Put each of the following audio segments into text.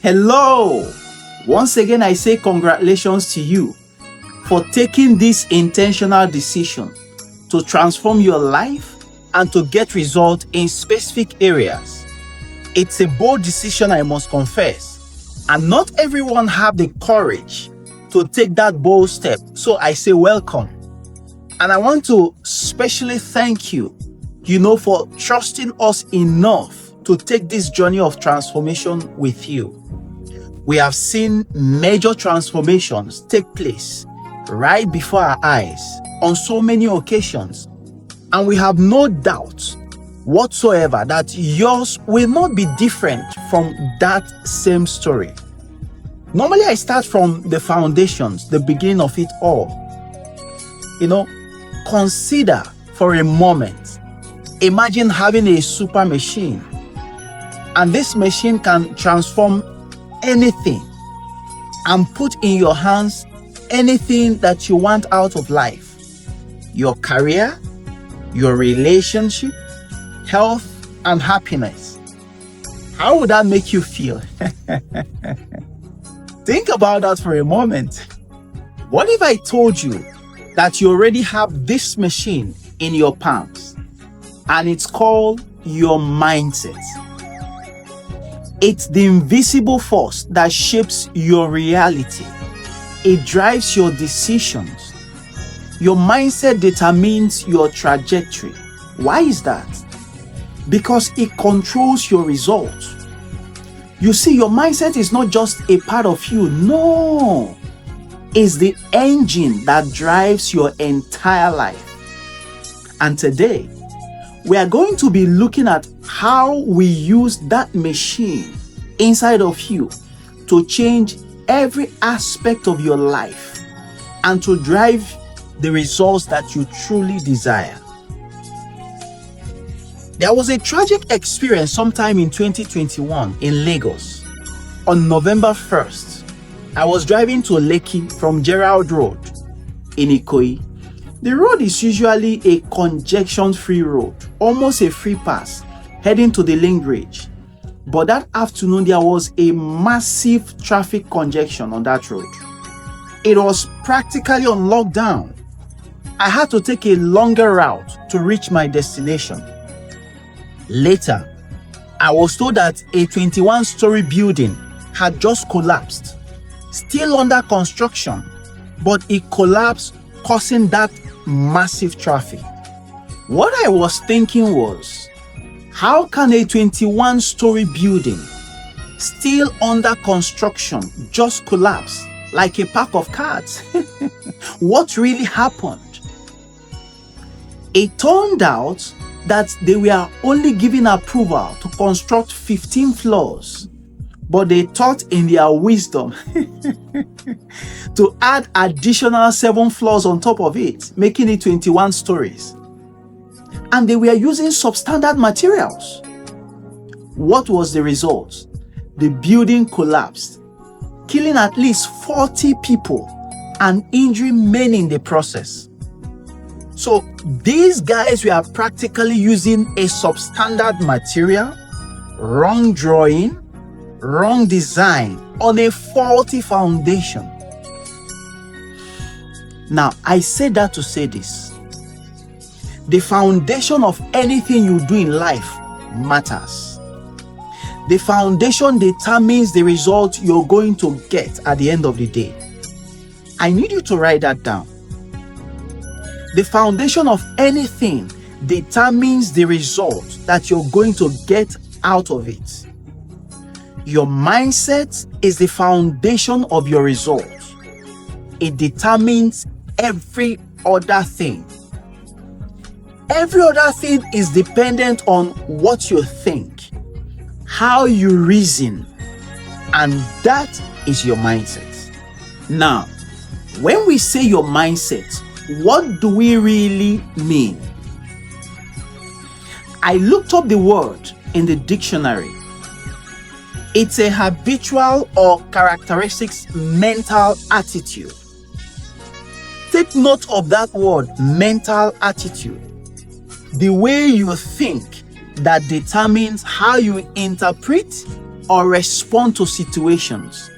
Hello! Once again, I say congratulations to you for taking this intentional decision to transform your life and to get results in specific areas. It's a bold decision, I must confess, and not everyone have the courage to take that bold step. So I say welcome. And I want to specially thank you, for trusting us enough to take this journey of transformation with you. We have seen major transformations take place right before our eyes on so many occasions. And we have no doubt whatsoever that yours will not be different from that same story. Normally, I start from the foundations, the beginning of it all. Consider for a moment, imagine having a super machine, and this machine can transform anything and put in your hands anything that you want out of life. Your career, your relationship, health, and happiness. How would that make you feel? Think about that for a moment. What if I told you that you already have this machine in your palms, and it's called your mindset? It's the invisible force that shapes your reality. It drives your decisions. Your mindset determines your trajectory. Why is that? Because it controls your results. You see, your mindset is not just a part of you. No. It's the engine that drives your entire life. And today, we are going to be looking at how we use that machine inside of you to change every aspect of your life and to drive the results that you truly desire. There was a tragic experience sometime in 2021 in Lagos. On November 1st, I was driving to Lekki from Gerald Road in Ikoyi. The road is usually a congestion-free road, almost a free pass, heading to the Link Bridge. But that afternoon, there was a massive traffic congestion on that road. It was practically on lockdown. I had to take a longer route to reach my destination. Later, I was told that a 21-story building had just collapsed, still under construction, but it collapsed, causing that massive traffic. What I was thinking was, how can a 21-story building still under construction just collapse like a pack of cards? What really happened? It turned out that they were only given approval to construct 15 floors, but they thought in their wisdom to add additional 7 floors on top of it, making it 21 stories. And they were using substandard materials. What was the result? The building collapsed, killing at least 40 people and injuring many in the process. So these guys were practically using a substandard material, wrong drawing, wrong design on a faulty foundation. Now, I say that to say this. The foundation of anything you do in life matters. The foundation determines the result you're going to get at the end of the day. I need you to write that down. The foundation of anything determines the result that you're going to get out of it. Your mindset is the foundation of your results. It determines every other thing. Every other thing is dependent on what you think, how you reason, and that is your mindset. Now, when we say your mindset, what do we really mean? I looked up the word in the dictionary. It's a habitual or characteristics mental attitude. Take note of that word, mental attitude. The way you think that determines how you interpret or respond to situations.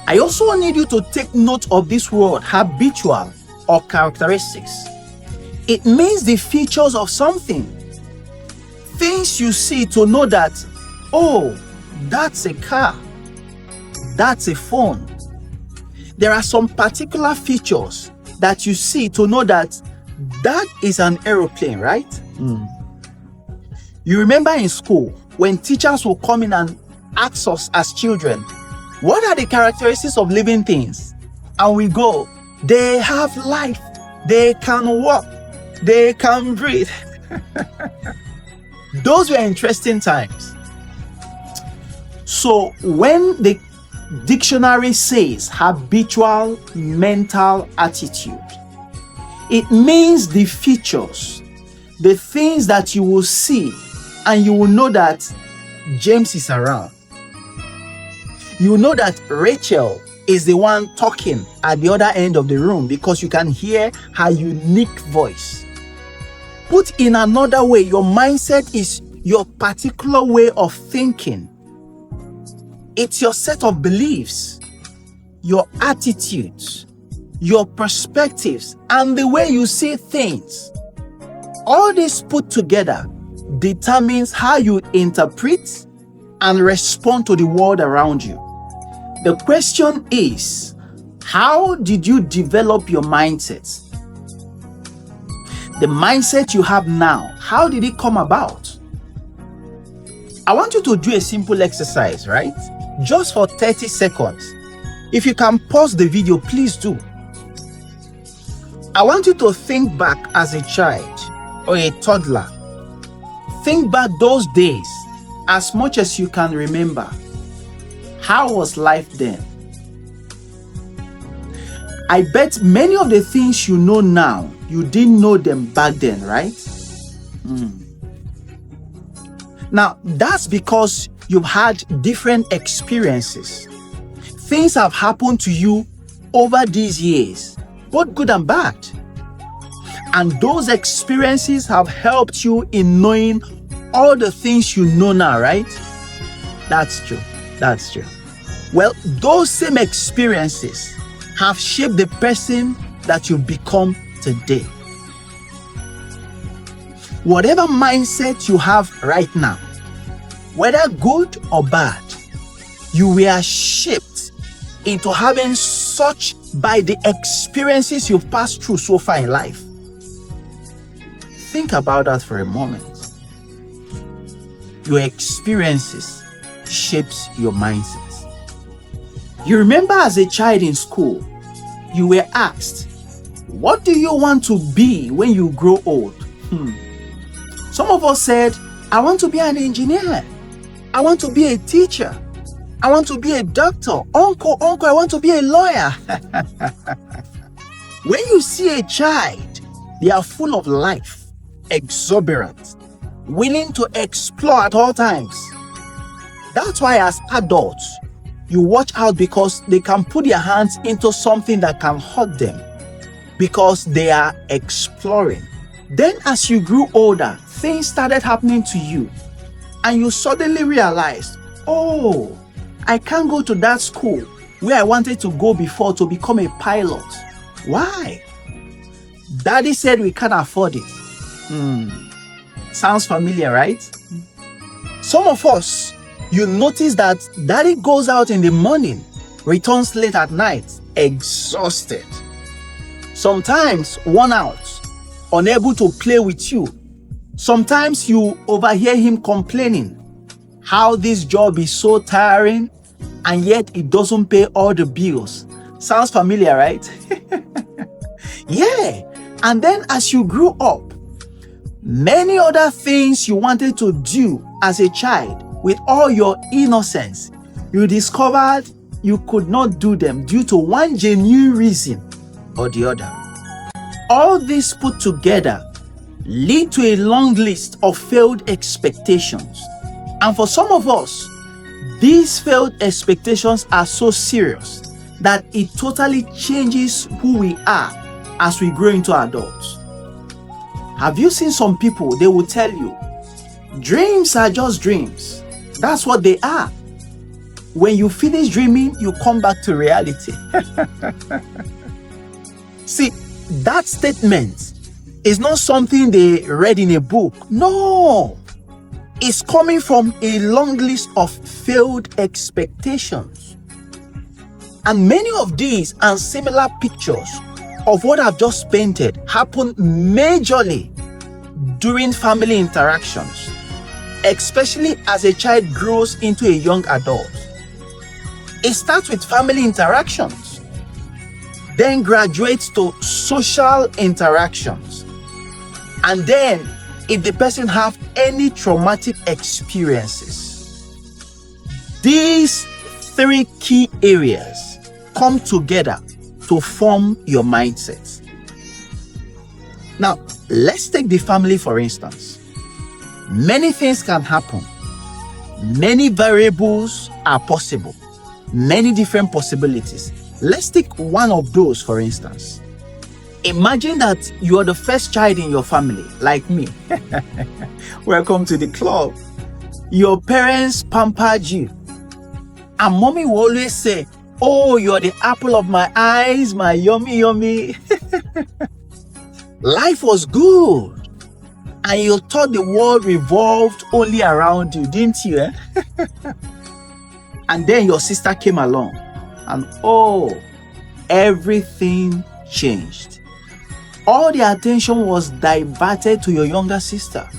I also need you to take note of this word habitual or characteristics. It means the features of something. Things you see to know that, oh, that's a car, that's a phone. There are some particular features that you see to know that that is an aeroplane, right? You remember in school when teachers will come in and ask us as children, what are the characteristics of living things? And we go, they have life, they can walk, they can breathe. Those were interesting times. So when the dictionary says habitual mental attitude, it means the features, the things that you will see and you will know that James is around. You know that Rachel is the one talking at the other end of the room because you can hear her unique voice. Put in another way, your mindset is your particular way of thinking. It's your set of beliefs, your attitudes, your perspectives, and the way you see things. All this put together determines how you interpret and respond to the world around you. The question is, how did you develop your mindset? The mindset you have now, how did it come about? I want you to do a simple exercise, right? Just for 30 seconds. If you can pause the video, please do. I want you to think back as a child or a toddler. Think back those days as much as you can remember. How was life then? I bet many of the things you know now, you didn't know them back then, right? Now, that's because you've had different experiences. Things have happened to you over these years, both good and bad. And those experiences have helped you in knowing all the things you know now, right? That's true. That's true. Well, those same experiences have shaped the person that you become today. Whatever mindset you have right now, whether good or bad, you were shaped into having such by the experiences you've passed through so far in life. Think about that for a moment. Your experiences shapes your mindset. You remember as a child in school, you were asked, what do you want to be when you grow old? Some of us said, I want to be an engineer. I want to be a teacher. I want to be a doctor. Uncle, I want to be a lawyer. When you see a child, they are full of life, exuberant, willing to explore at all times. That's why as adults, you watch out because they can put their hands into something that can hurt them because they are exploring. Then as you grew older, things started happening to you and you suddenly realized, oh, I can't go to that school where I wanted to go before to become a pilot. Why? Daddy said we can't afford it. Sounds familiar, right? Some of us, you notice that daddy goes out in the morning, returns late at night, exhausted. Sometimes worn out, unable to play with you. Sometimes you overhear him complaining how this job is so tiring and yet it doesn't pay all the bills. Sounds familiar, right? Yeah. And then as you grew up, many other things you wanted to do as a child with all your innocence, you discovered you could not do them due to one genuine reason or the other. All this put together lead to a long list of failed expectations. And for some of us, these failed expectations are so serious that it totally changes who we are as we grow into adults. Have you seen some people, they will tell you, dreams are just dreams. That's what they are. When you finish dreaming, you come back to reality. See, that statement is not something they read in a book. No, it's coming from a long list of failed expectations. And many of these and similar pictures of what I've just painted happen majorly during family interactions, especially as a child grows into a young adult. It starts with family interactions, then graduates to social interactions, and then if the person have any traumatic experiences. These three key areas come together to form your mindset. Now, let's take the family for instance. Many things can happen. Many variables are possible. Many different possibilities. Let's take one of those for instance. Imagine that you are the first child in your family, like me. Welcome to the club. Your parents pampered you. And mommy will always say, "Oh, you're the apple of my eyes, my yummy, yummy." Life was good. And you thought the world revolved only around you, didn't you? Eh? And then your sister came along. And oh, everything changed. All the attention was diverted to your younger sister.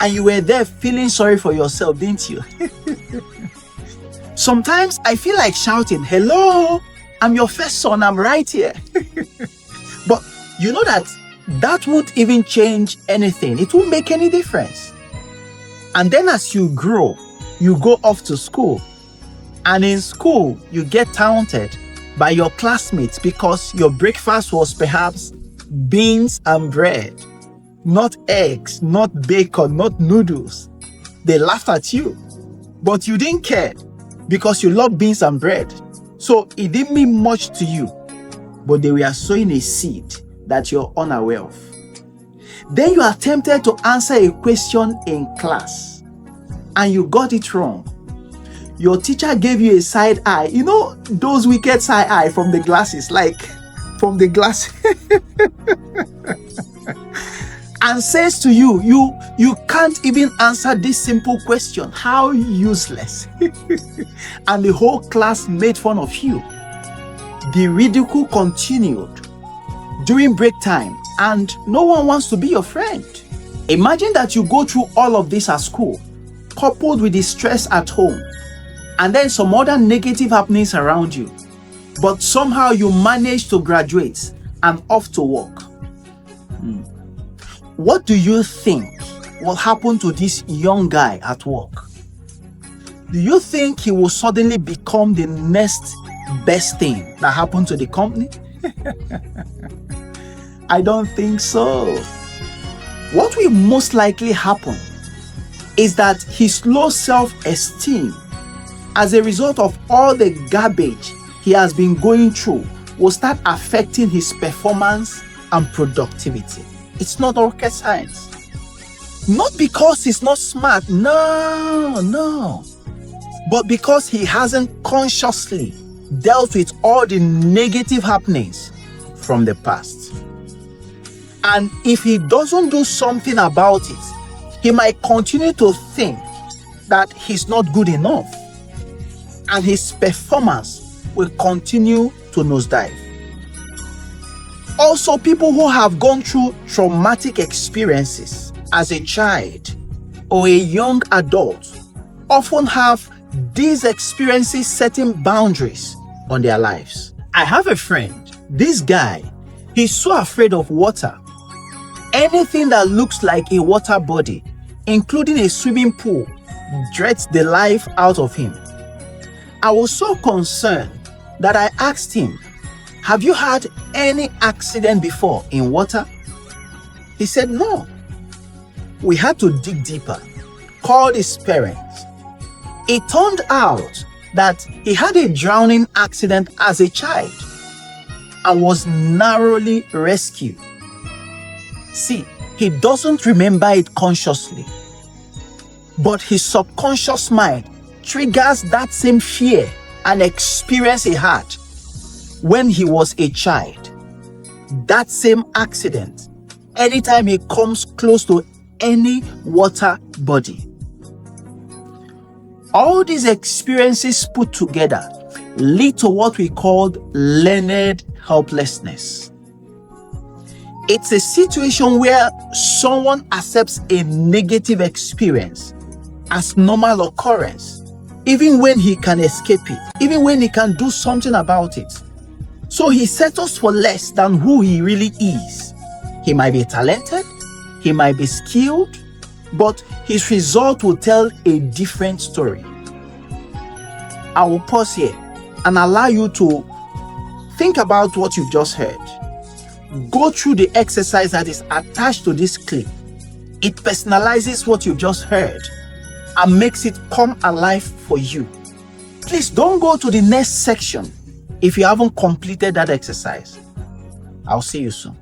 And you were there feeling sorry for yourself, didn't you? Sometimes I feel like shouting, "Hello, I'm your first son, I'm right here." But you know that won't even change anything. It won't make any difference. And then as you grow, you go off to school. And in school, you get taunted by your classmates because your breakfast was perhaps beans and bread, not eggs, not bacon, not noodles. They laughed at you, but you didn't care because you love beans and bread. So it didn't mean much to you, but they were sowing a seed that you're unaware of. Then you are tempted to answer a question in class and you got it wrong. Your teacher gave you a side eye. You know those wicked side eye from the glasses, and says to you, you can't even answer this simple question. How useless. And the whole class made fun of you. The ridicule continued during break time and no one wants to be your friend. Imagine that you go through all of this at school, coupled with the stress at home, and then some other negative happenings around you. But somehow you manage to graduate and off to work. What do you think will happen to this young guy at work? Do you think he will suddenly become the next best thing that happened to the company? I don't think so. What will most likely happen is that his low self-esteem as a result of all the garbage he has been going through will start affecting his performance and productivity. It's not rocket science. Not because he's not smart, no. But because he hasn't consciously dealt with all the negative happenings from the past. And if he doesn't do something about it, he might continue to think that he's not good enough. And his performance will continue to nosedive. Also, people who have gone through traumatic experiences as a child or a young adult often have these experiences setting boundaries on their lives. I have a friend, this guy, he's so afraid of water. Anything that looks like a water body, including a swimming pool, dreads the life out of him. I was so concerned that I asked him, "Have you had any accident before in water?" He said no. We had to dig deeper, called his parents. It turned out that he had a drowning accident as a child and was narrowly rescued. See, he doesn't remember it consciously, but his subconscious mind triggers that same fear and experience he had when he was a child. That same accident, anytime he comes close to any water body. All these experiences put together lead to what we call learned helplessness. It's a situation where someone accepts a negative experience as normal occurrence, even when he can escape it, even when he can do something about it. So he settles for less than who he really is. He might be talented, he might be skilled, but his result will tell a different story. I will pause here and allow you to think about what you've just heard. Go through the exercise that is attached to this clip. It personalizes what you've just heard and makes it come alive for you. Please don't go to the next section if you haven't completed that exercise. I'll see you soon.